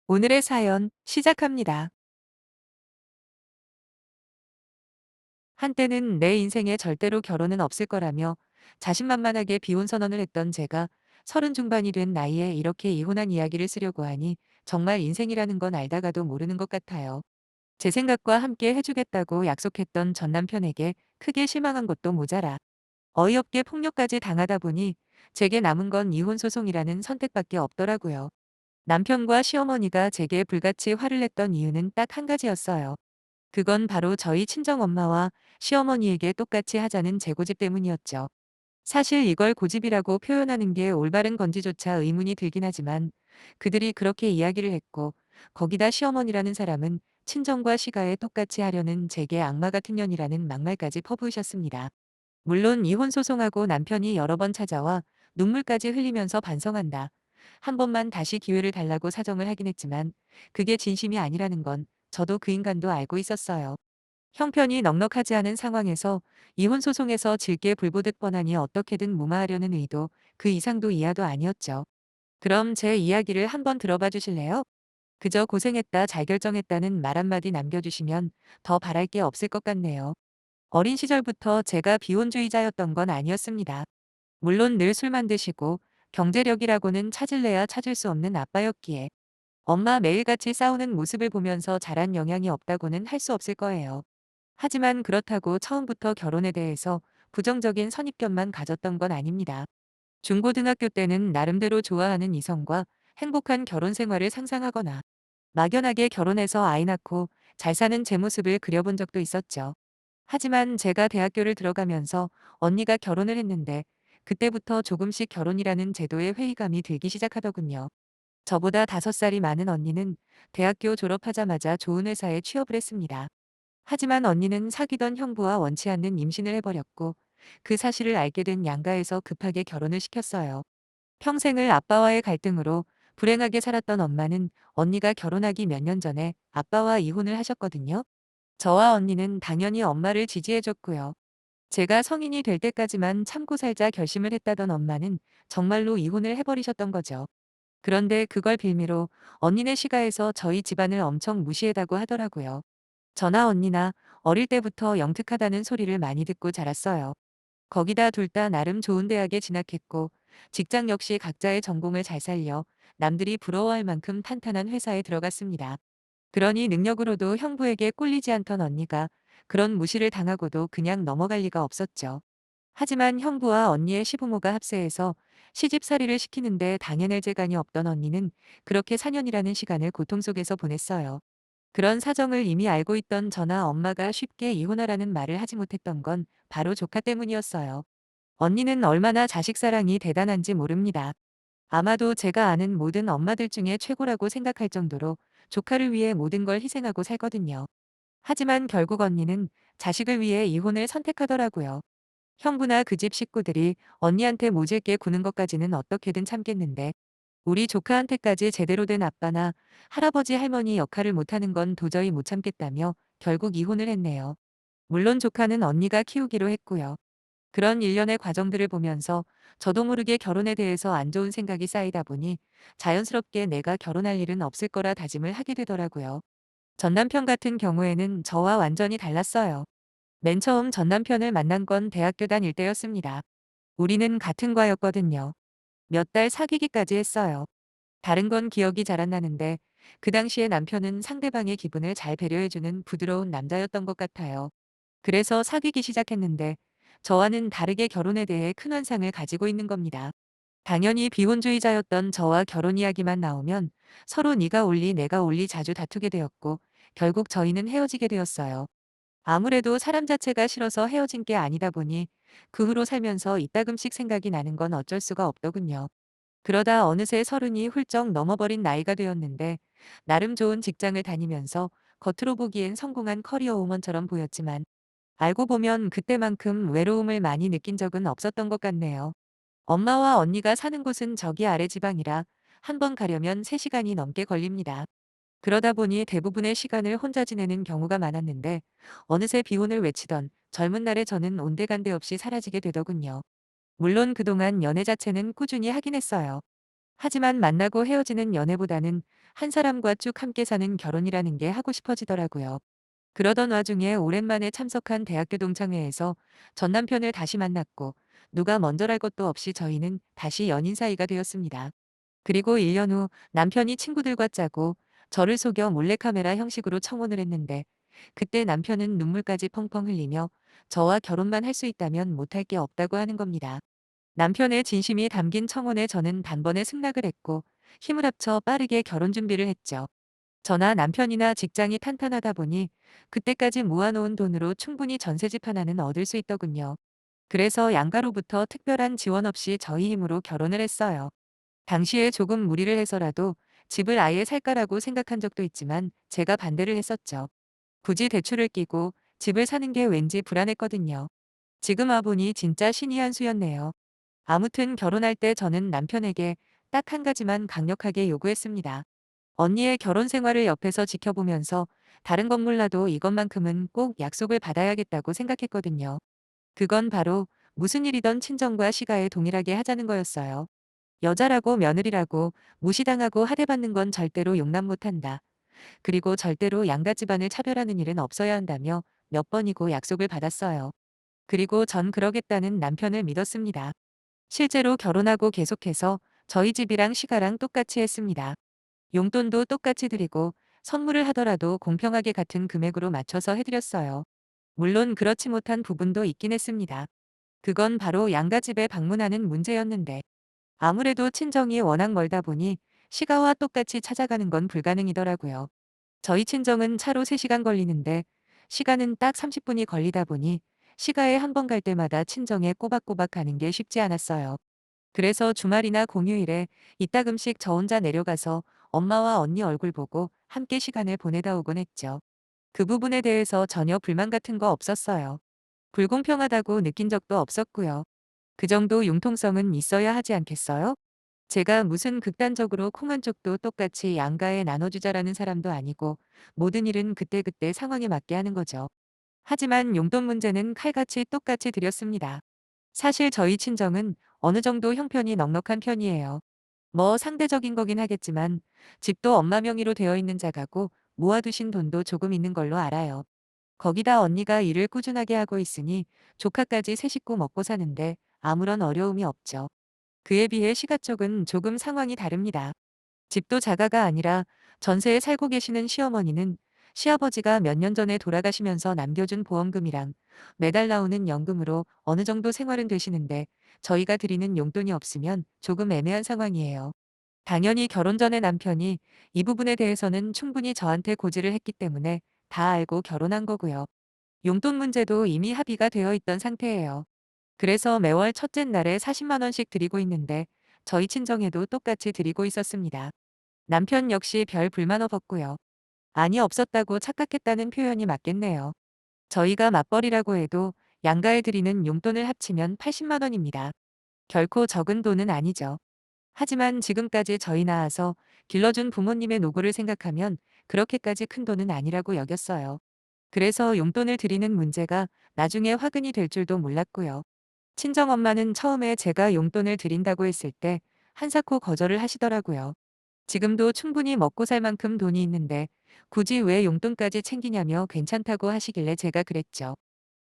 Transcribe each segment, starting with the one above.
오늘의 사연 시작합니다. 한때는 내 인생에 절대로 결혼은 없을 거라며 자신만만하게 비혼 선언을 했던 제가 서른 중반이 된 나이에 이렇게 이혼한 이야기를 쓰려고 하니 정말 인생이라는 건 알다가도 모르는 것 같아요. 제 생각과 함께 해주겠다고 약속했던 전 남편에게 크게 실망한 것도 모자라 어이없게 폭력까지 당하다 보니 제게 남은 건 이혼 소송이라는 선택밖에 없더라고요. 남편과 시어머니가 제게 불같이 화를 냈던 이유는 딱 한 가지였어요. 그건 바로 저희 친정엄마와 시어머니에게 똑같이 하자는 제 고집 때문이었죠. 사실 이걸 고집이라고 표현하는 게 올바른 건지조차 의문이 들긴 하지만 그들이 그렇게 이야기를 했고 거기다 시어머니라는 사람은 친정과 시가에 똑같이 하려는 제게 악마 같은 년이라는 막말까지 퍼부으셨습니다. 물론 이혼 소송하고 남편이 여러 번 찾아와 눈물까지 흘리면서 반성한다. 한 번만 다시 기회를 달라고 사정을 하긴 했지만 그게 진심이 아니라는 건 저도 그 인간도 알고 있었어요. 형편이 넉넉하지 않은 상황에서 이혼 소송에서 질게 불보듯 뻔하니 어떻게든 무마하려는 의도, 그 이상도 이하도 아니었죠. 그럼 제 이야기를 한번 들어봐 주실래요? 그저 고생했다 잘 결정했다는 말 한마디 남겨주시면 더 바랄 게 없을 것 같네요. 어린 시절부터 제가 비혼주의자였던 건 아니었습니다. 물론 늘 술만 드시고 경제력이라고는 찾을래야 찾을 수 없는 아빠였기에 엄마 매일같이 싸우는 모습을 보면서 자란 영향이 없다고는 할 수 없을 거예요. 하지만 그렇다고 처음부터 결혼에 대해서 부정적인 선입견만 가졌던 건 아닙니다. 중고등학교 때는 나름대로 좋아하는 이성과 행복한 결혼 생활을 상상하거나 막연하게 결혼해서 아이 낳고 잘 사는 제 모습을 그려본 적도 있었죠. 하지만 제가 대학교를 들어가면서 언니가 결혼을 했는데 그때부터 조금씩 결혼이라는 제도에 회의감이 들기 시작하더군요. 저보다 5살이 많은 언니는 대학교 졸업하자마자 좋은 회사에 취업을 했습니다. 하지만 언니는 사귀던 형부와 원치 않는 임신을 해버렸고 그 사실을 알게 된 양가에서 급하게 결혼을 시켰어요. 평생을 아빠와의 갈등으로 불행하게 살았던 엄마는 언니가 결혼하기 몇 년 전에 아빠와 이혼을 하셨거든요. 저와 언니는 당연히 엄마를 지지해줬고요. 제가 성인이 될 때까지만 참고 살자 결심을 했다던 엄마는 정말로 이혼을 해버리셨던 거죠. 그런데 그걸 빌미로 언니네 시가에서 저희 집안을 엄청 무시해다고 하더라고요. 저나 언니나 어릴 때부터 영특하다는 소리를 많이 듣고 자랐어요. 거기다 둘 다 나름 좋은 대학에 진학했고 직장 역시 각자의 전공을 잘 살려 남들이 부러워할 만큼 탄탄한 회사에 들어갔습니다. 그러니 능력으로도 형부에게 꿀리지 않던 언니가 그런 무시를 당하고도 그냥 넘어갈 리가 없었죠. 하지만 형부와 언니의 시부모가 합세해서 시집살이를 시키는데 당해낼 재간이 없던 언니는 그렇게 4년이라는 시간을 고통 속에서 보냈어요. 그런 사정을 이미 알고 있던 저나 엄마가 쉽게 이혼하라는 말을 하지 못했던 건 바로 조카 때문이었어요. 언니는 얼마나 자식 사랑이 대단한지 모릅니다. 아마도 제가 아는 모든 엄마들 중에 최고라고 생각할 정도로 조카를 위해 모든 걸 희생하고 살거든요. 하지만 결국 언니는 자식을 위해 이혼을 선택하더라고요. 형부나 그 집 식구들이 언니한테 모질게 구는 것까지는 어떻게든 참겠는데 우리 조카한테까지 제대로 된 아빠나 할아버지 할머니 역할을 못하는 건 도저히 못 참겠다며 결국 이혼을 했네요. 물론 조카는 언니가 키우기로 했고요. 그런 일련의 과정들을 보면서 저도 모르게 결혼에 대해서 안 좋은 생각이 쌓이다 보니 자연스럽게 내가 결혼할 일은 없을 거라 다짐을 하게 되더라고요. 전 남편 같은 경우에는 저와 완전히 달랐어요. 맨 처음 전 남편을 만난 건 대학교 다닐 때였습니다. 우리는 같은 과였거든요. 몇 달 사귀기까지 했어요. 다른 건 기억이 잘 안 나는데 그 당시에 남편은 상대방의 기분을 잘 배려해주는 부드러운 남자였던 것 같아요. 그래서 사귀기 시작했는데 저와는 다르게 결혼에 대해 큰 환상을 가지고 있는 겁니다. 당연히 비혼주의자였던 저와 결혼 이야기만 나오면 서로 네가 올리 내가 올리 자주 다투게 되었고 결국 저희는 헤어지게 되었어요. 아무래도 사람 자체가 싫어서 헤어진 게 아니다 보니 그 후로 살면서 이따금씩 생각이 나는 건 어쩔 수가 없더군요. 그러다 어느새 서른이 훌쩍 넘어버린 나이가 되었는데 나름 좋은 직장을 다니면서 겉으로 보기엔 성공한 커리어 우먼처럼 보였지만 알고 보면 그때만큼 외로움을 많이 느낀 적은 없었던 것 같네요. 엄마와 언니가 사는 곳은 저기 아래 지방이라 한 번 가려면 3시간이 넘게 걸립니다. 그러다 보니 대부분의 시간을 혼자 지내는 경우가 많았는데 어느새 비혼을 외치던 젊은 날의 저는 온데간데 없이 사라지게 되더군요. 물론 그동안 연애 자체는 꾸준히 하긴 했어요. 하지만 만나고 헤어지는 연애보다는 한 사람과 쭉 함께 사는 결혼이라는 게 하고 싶어지더라고요. 그러던 와중에 오랜만에 참석한 대학교 동창회에서 전 남편을 다시 만났고 누가 먼저랄 것도 없이 저희는 다시 연인 사이가 되었습니다. 그리고 1년 후 남편이 친구들과 짜고 저를 속여 몰래카메라 형식으로 청혼을 했는데 그때 남편은 눈물까지 펑펑 흘리며 저와 결혼만 할 수 있다면 못할 게 없다고 하는 겁니다. 남편의 진심이 담긴 청혼에 저는 단번에 승낙을 했고 힘을 합쳐 빠르게 결혼 준비를 했죠. 저나 남편이나 직장이 탄탄하다 보니 그때까지 모아놓은 돈으로 충분히 전셋집 하나는 얻을 수 있더군요. 그래서 양가로부터 특별한 지원 없이 저희 힘으로 결혼을 했어요. 당시에 조금 무리를 해서라도 집을 아예 살까라고 생각한 적도 있지만 제가 반대를 했었죠. 굳이 대출을 끼고 집을 사는 게 왠지 불안했거든요. 지금 와보니 진짜 신이 한 수였네요. 아무튼 결혼할 때 저는 남편에게 딱 한 가지만 강력하게 요구했습니다. 언니의 결혼 생활을 옆에서 지켜보면서 다른 건 몰라도 이것만큼은 꼭 약속을 받아야겠다고 생각했거든요. 그건 바로 무슨 일이던 친정과 시가에 동일하게 하자는 거였어요. 여자라고 며느리라고 무시당하고 하대받는 건 절대로 용납 못한다. 그리고 절대로 양가 집안을 차별하는 일은 없어야 한다며 몇 번이고 약속을 받았어요. 그리고 전 그러겠다는 남편을 믿었습니다. 실제로 결혼하고 계속해서 저희 집이랑 시가랑 똑같이 했습니다. 용돈도 똑같이 드리고 선물을 하더라도 공평하게 같은 금액으로 맞춰서 해드렸어요. 물론 그렇지 못한 부분도 있긴 했습니다. 그건 바로 양가집에 방문하는 문제였는데 아무래도 친정이 워낙 멀다 보니 시가와 똑같이 찾아가는 건 불가능이더라고요. 저희 친정은 차로 3시간 걸리는데 시가는 딱 30분이 걸리다 보니 시가에 한 번 갈 때마다 친정에 꼬박꼬박 가는 게 쉽지 않았어요. 그래서 주말이나 공휴일에 이따금씩 저 혼자 내려가서 엄마와 언니 얼굴 보고 함께 시간을 보내다 오곤 했죠. 그 부분에 대해서 전혀 불만 같은 거 없었어요. 불공평하다고 느낀 적도 없었고요. 그 정도 융통성은 있어야 하지 않겠어요? 제가 무슨 극단적으로 콩 한 쪽도 똑같이 양가에 나눠주자라는 사람도 아니고 모든 일은 그때그때 상황에 맞게 하는 거죠. 하지만 용돈 문제는 칼같이 똑같이 드렸습니다. 사실 저희 친정은 어느 정도 형편이 넉넉한 편이에요. 뭐 상대적인 거긴 하겠지만 집도 엄마 명의로 되어 있는 자가고 모아두신 돈도 조금 있는 걸로 알아요. 거기다 언니가 일을 꾸준하게 하고 있으니 조카까지 세 식구 먹고 사는데 아무런 어려움이 없죠. 그에 비해 시가 쪽은 조금 상황이 다릅니다. 집도 자가가 아니라 전세에 살고 계시는 시어머니는 시아버지가 몇 년 전에 돌아가시면서 남겨준 보험금이랑 매달 나오는 연금으로 어느 정도 생활은 되시는데 저희가 드리는 용돈이 없으면 조금 애매한 상황이에요. 당연히 결혼 전에 남편이 이 부분에 대해서는 충분히 저한테 고지를 했기 때문에 다 알고 결혼한 거고요. 용돈 문제도 이미 합의가 되어 있던 상태예요. 그래서 매월 첫째 날에 40만 원씩 드리고 있는데 저희 친정에도 똑같이 드리고 있었습니다. 남편 역시 별 불만 없었고요. 아니 없었다고 착각했다는 표현이 맞겠네요. 저희가 맞벌이라고 해도 양가에 드리는 용돈을 합치면 80만 원입니다. 결코 적은 돈은 아니죠. 하지만 지금까지 저희 낳아서 길러준 부모님의 노고를 생각하면 그렇게까지 큰 돈은 아니라고 여겼어요. 그래서 용돈을 드리는 문제가 나중에 화근이 될 줄도 몰랐고요. 친정엄마는 처음에 제가 용돈을 드린다고 했을 때 한사코 거절을 하시더라고요. 지금도 충분히 먹고 살 만큼 돈이 있는데 굳이 왜 용돈까지 챙기냐며 괜찮다고 하시길래 제가 그랬죠.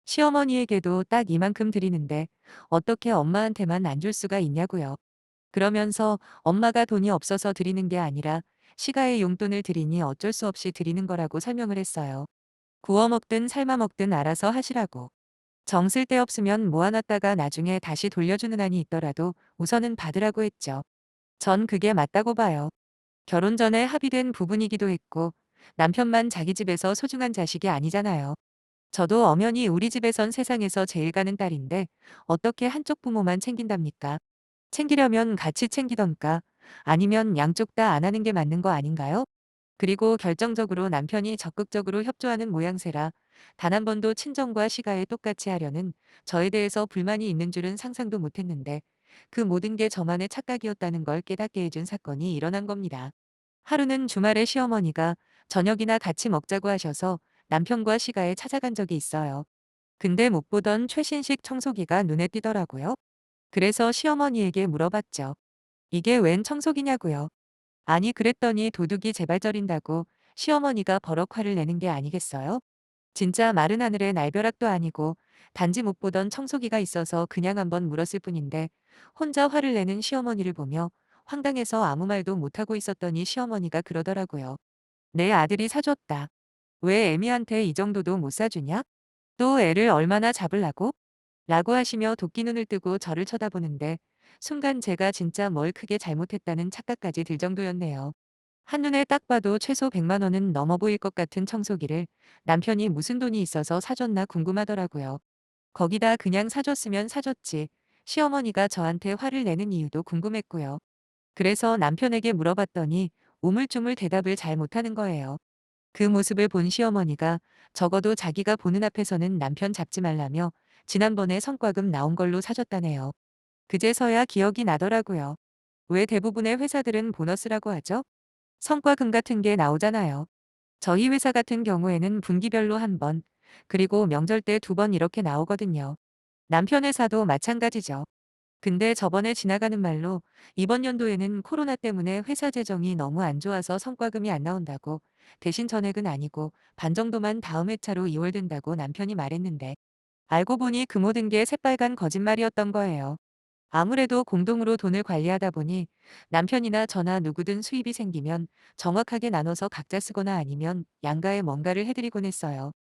시어머니에게도 딱 이만큼 드리는데 어떻게 엄마한테만 안 줄 수가 있냐고요. 그러면서 엄마가 돈이 없어서 드리는 게 아니라 시가의 용돈을 드리니 어쩔 수 없이 드리는 거라고 설명을 했어요. 구워 먹든 삶아 먹든 알아서 하시라고. 정 쓸 데 없으면 모아놨다가 나중에 다시 돌려주는 한이 있더라도 우선은 받으라고 했죠. 전 그게 맞다고 봐요. 결혼 전에 합의된 부분이기도 했고 남편만 자기 집에서 소중한 자식이 아니잖아요. 저도 엄연히 우리 집에선 세상에서 제일 가는 딸인데 어떻게 한쪽 부모만 챙긴답니까? 챙기려면 같이 챙기던가 아니면 양쪽 다 안 하는 게 맞는 거 아닌가요? 그리고 결정적으로 남편이 적극적으로 협조하는 모양새라 단 한 번도 친정과 시가에 똑같이 하려는 저에 대해서 불만이 있는 줄은 상상도 못했는데 그 모든 게 저만의 착각이었다는 걸 깨닫게 해준 사건이 일어난 겁니다. 하루는 주말에 시어머니가 저녁이나 같이 먹자고 하셔서 남편과 시가에 찾아간 적이 있어요. 근데 못 보던 최신식 청소기가 눈에 띄더라고요. 그래서 시어머니에게 물어봤죠. 이게 웬 청소기냐고요. 아니 그랬더니 도둑이 재발절인다고 시어머니가 버럭 화를 내는 게 아니겠어요? 진짜 마른 하늘에 날벼락도 아니고 단지 못 보던 청소기가 있어서 그냥 한번 물었을 뿐인데 혼자 화를 내는 시어머니를 보며 황당해서 아무 말도 못하고 있었더니 시어머니가 그러더라고요. 내 아들이 사줬다. 왜 애미한테 이 정도도 못 사주냐? 또 애를 얼마나 잡으려고? 라고 하시며 도끼 눈을 뜨고 저를 쳐다보는데 순간 제가 진짜 뭘 크게 잘못했다는 착각까지 들 정도였네요. 한눈에 딱 봐도 최소 100만 원은 넘어 보일 것 같은 청소기를 남편이 무슨 돈이 있어서 사줬나 궁금하더라고요. 거기다 그냥 사줬으면 사줬지. 시어머니가 저한테 화를 내는 이유도 궁금했고요. 그래서 남편에게 물어봤더니 우물쭈물 대답을 잘 못하는 거예요. 그 모습을 본 시어머니가 적어도 자기가 보는 앞에서는 남편 잡지 말라며 지난번에 성과금 나온 걸로 사줬다네요. 그제서야 기억이 나더라고요. 왜 대부분의 회사들은 보너스라고 하죠? 성과금 같은 게 나오잖아요. 저희 회사 같은 경우에는 분기별로 한 번, 그리고 명절 때 두 번 이렇게 나오거든요. 남편 회사도 마찬가지죠. 근데 저번에 지나가는 말로 이번 연도에는 코로나 때문에 회사 재정이 너무 안 좋아서 성과금이 안 나온다고 대신 전액은 아니고 반 정도만 다음 회차로 이월된다고 남편이 말했는데 알고 보니 그 모든 게 새빨간 거짓말이었던 거예요. 아무래도 공동으로 돈을 관리하다 보니 남편이나 저나 누구든 수입이 생기면 정확하게 나눠서 각자 쓰거나 아니면 양가에 뭔가를 해드리곤 했어요.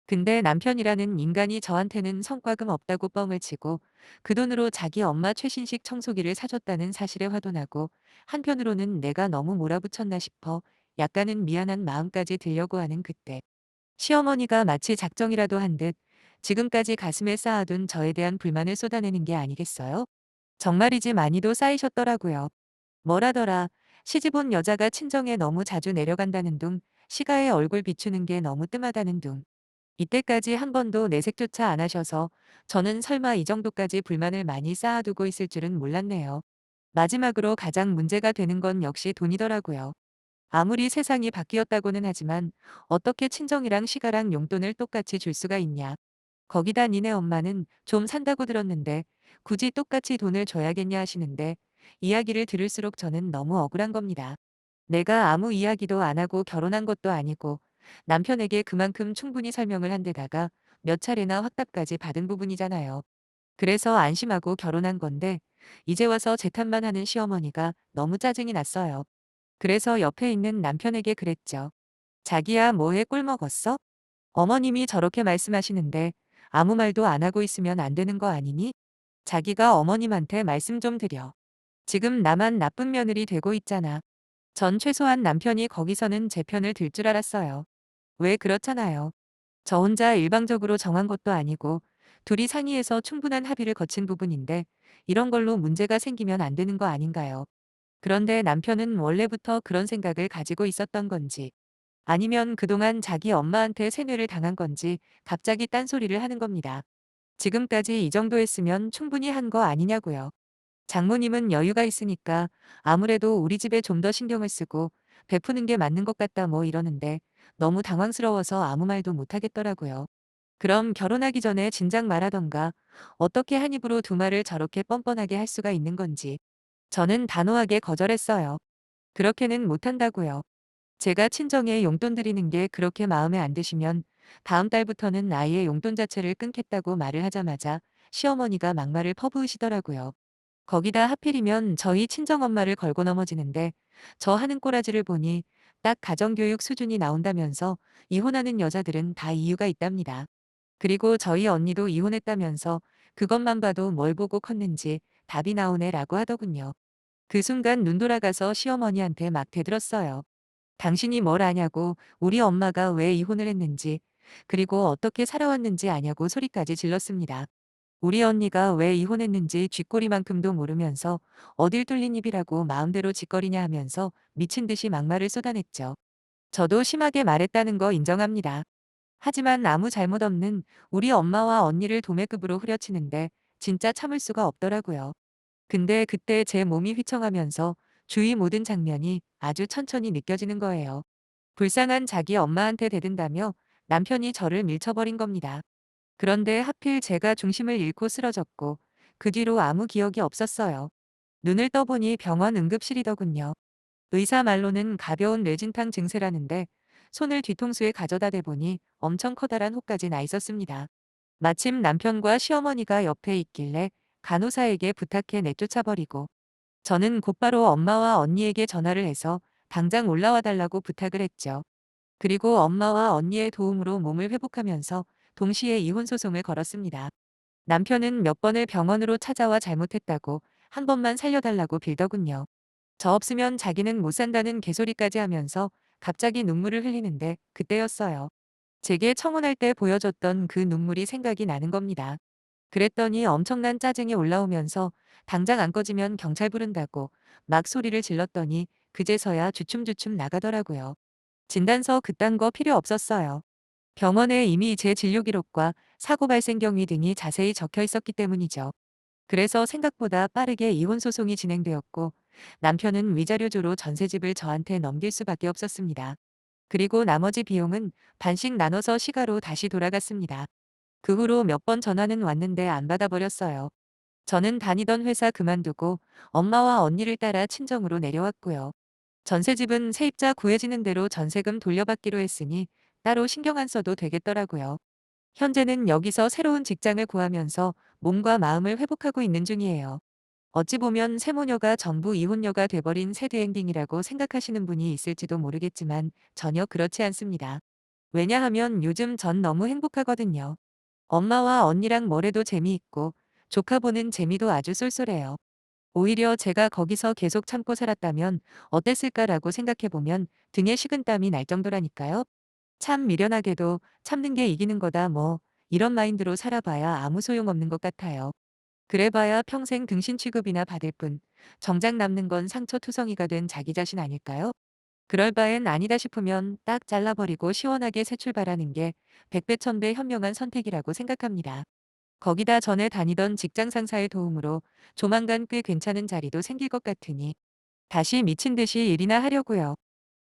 근데 남편이라는 인간이 저한테는 성과금 없다고 뻥을 치고 그 돈으로 자기 엄마 최신식 청소기를 사줬다는 사실에 화도 나고 한편으로는 내가 너무 몰아붙였나 싶어 약간은 미안한 마음까지 들려고 하는 그때 시어머니가 마치 작정이라도 한 듯 지금까지 가슴에 쌓아둔 저에 대한 불만을 쏟아내는 게 아니겠어요? 정말이지 많이도 쌓이셨더라고요. 뭐라더라. 시집 온 여자가 친정에 너무 자주 내려간다는 둥, 시가에 얼굴 비추는 게 너무 뜸하다는 둥. 이때까지 한 번도 내색조차 안 하셔서 저는 설마 이 정도까지 불만을 많이 쌓아두고 있을 줄은 몰랐네요. 마지막으로 가장 문제가 되는 건 역시 돈이더라고요. 아무리 세상이 바뀌었다고는 하지만 어떻게 친정이랑 시가랑 용돈을 똑같이 줄 수가 있냐. 거기다 니네 엄마는 좀 산다고 들었는데 굳이 똑같이 돈을 줘야겠냐 하시는데 이야기를 들을수록 저는 너무 억울한 겁니다. 내가 아무 이야기도 안 하고 결혼한 것도 아니고 남편에게 그만큼 충분히 설명을 한 데다가 몇 차례나 확답까지 받은 부분이잖아요. 그래서 안심하고 결혼한 건데 이제 와서 재 탓만 하는 시어머니가 너무 짜증이 났어요. 그래서 옆에 있는 남편에게 그랬죠. 자기야 뭐해 꿀 먹었어? 어머님이 저렇게 말씀하시는데 아무 말도 안 하고 있으면 안 되는 거 아니니? 자기가 어머님한테 말씀 좀 드려. 지금 나만 나쁜 며느리 되고 있잖아. 전 최소한 남편이 거기서는 제 편을 들 줄 알았어요. 왜 그렇잖아요. 저 혼자 일방적으로 정한 것도 아니고 둘이 상의해서 충분한 합의를 거친 부분인데 이런 걸로 문제가 생기면 안 되는 거 아닌가요? 그런데 남편은 원래부터 그런 생각을 가지고 있었던 건지 아니면 그동안 자기 엄마한테 세뇌를 당한 건지 갑자기 딴소리를 하는 겁니다. 지금까지 이 정도 했으면 충분히 한 거 아니냐고요. 장모님은 여유가 있으니까 아무래도 우리 집에 좀 더 신경을 쓰고 베푸는 게 맞는 것 같다 뭐 이러는데 너무 당황스러워서 아무 말도 못 하겠더라고요. 그럼 결혼하기 전에 진작 말하던가 어떻게 한 입으로 두 말을 저렇게 뻔뻔하게 할 수가 있는 건지 저는 단호하게 거절했어요. 그렇게는 못한다고요. 제가 친정에 용돈 드리는 게 그렇게 마음에 안 드시면 다음 달부터는 아예 용돈 자체를 끊겠다고 말을 하자마자 시어머니가 막말을 퍼부으시더라고요. 거기다 하필이면 저희 친정엄마를 걸고 넘어지는데 저 하는 꼬라지를 보니 딱 가정교육 수준이 나온다면서 이혼하는 여자들은 다 이유가 있답니다. 그리고 저희 언니도 이혼했다면서 그것만 봐도 뭘 보고 컸는지 답이 나오네라고 하더군요. 그 순간 눈 돌아가서 시어머니한테 막 대들었어요. 당신이 뭘 아냐고 우리 엄마가 왜 이혼을 했는지 그리고 어떻게 살아왔는지 아냐고 소리까지 질렀습니다. 우리 언니가 왜 이혼했는지 쥐꼬리만큼도 모르면서 어딜 뚫린 입이라고 마음대로 짓거리냐 하면서 미친 듯이 막말을 쏟아냈죠. 저도 심하게 말했다는 거 인정합니다. 하지만 아무 잘못 없는 우리 엄마와 언니를 도매급으로 후려치는데 진짜 참을 수가 없더라고요. 근데 그때 제 몸이 휘청하면서 주위 모든 장면이 아주 천천히 느껴지는 거예요. 불쌍한 자기 엄마한테 대든다며 남편이 저를 밀쳐버린 겁니다. 그런데 하필 제가 중심을 잃고 쓰러졌고 그 뒤로 아무 기억이 없었어요. 눈을 떠보니 병원 응급실이더군요. 의사 말로는 가벼운 뇌진탕 증세라는데 손을 뒤통수에 가져다 대보니 엄청 커다란 혹까지 나 있었습니다. 마침 남편과 시어머니가 옆에 있길래 간호사에게 부탁해 내쫓아버리고 저는 곧바로 엄마와 언니에게 전화를 해서 당장 올라와 달라고 부탁을 했죠. 그리고 엄마와 언니의 도움으로 몸을 회복하면서 동시에 이혼 소송을 걸었습니다. 남편은 몇 번을 병원으로 찾아와 잘못했다고 한 번만 살려달라고 빌더군요. 저 없으면 자기는 못 산다는 개소리까지 하면서 갑자기 눈물을 흘리는데 그때였어요. 제게 청혼할 때 보여줬던 그 눈물이 생각이 나는 겁니다. 그랬더니 엄청난 짜증이 올라오면서 당장 안 꺼지면 경찰 부른다고 막 소리를 질렀더니 그제서야 주춤주춤 나가더라고요. 진단서 그딴 거 필요 없었어요. 병원에 이미 제 진료 기록과 사고 발생 경위 등이 자세히 적혀 있었기 때문이죠. 그래서 생각보다 빠르게 이혼 소송이 진행되었고 남편은 위자료조로 전셋집을 저한테 넘길 수밖에 없었습니다. 그리고 나머지 비용은 반씩 나눠서 시가로 다시 돌아갔습니다. 그 후로 몇 번 전화는 왔는데 안 받아버렸어요. 저는 다니던 회사 그만두고 엄마와 언니를 따라 친정으로 내려왔고요. 전셋집은 세입자 구해지는 대로 전세금 돌려받기로 했으니 따로 신경 안 써도 되겠더라고요. 현재는 여기서 새로운 직장을 구하면서 몸과 마음을 회복하고 있는 중이에요. 어찌 보면 세모녀가 전부 이혼녀가 돼버린 새드 엔딩이라고 생각하시는 분이 있을지도 모르겠지만 전혀 그렇지 않습니다. 왜냐하면 요즘 전 너무 행복하거든요. 엄마와 언니랑 뭘 해도 재미있고 조카 보는 재미도 아주 쏠쏠해요. 오히려 제가 거기서 계속 참고 살았다면 어땠을까라고 생각해보면 등에 식은땀이 날 정도라니까요. 참 미련하게도 참는 게 이기는 거다 뭐 이런 마인드로 살아봐야 아무 소용없는 것 같아요. 그래봐야 평생 등신 취급이나 받을 뿐 정작 남는 건 상처투성이가 된 자기 자신 아닐까요? 그럴 바엔 아니다 싶으면 딱 잘라버리고 시원하게 새 출발하는 게 백배천배 현명한 선택이라고 생각합니다. 거기다 전에 다니던 직장 상사의 도움으로 조만간 꽤 괜찮은 자리도 생길 것 같으니 다시 미친 듯이 일이나 하려고요.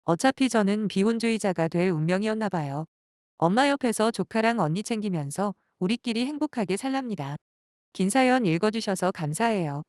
어차피 저는 비혼주의자가 될 운명이었나 봐요. 엄마 옆에서 조카랑 언니 챙기면서 우리끼리 행복하게 살랍니다. 긴 사연 읽어주셔서 감사해요.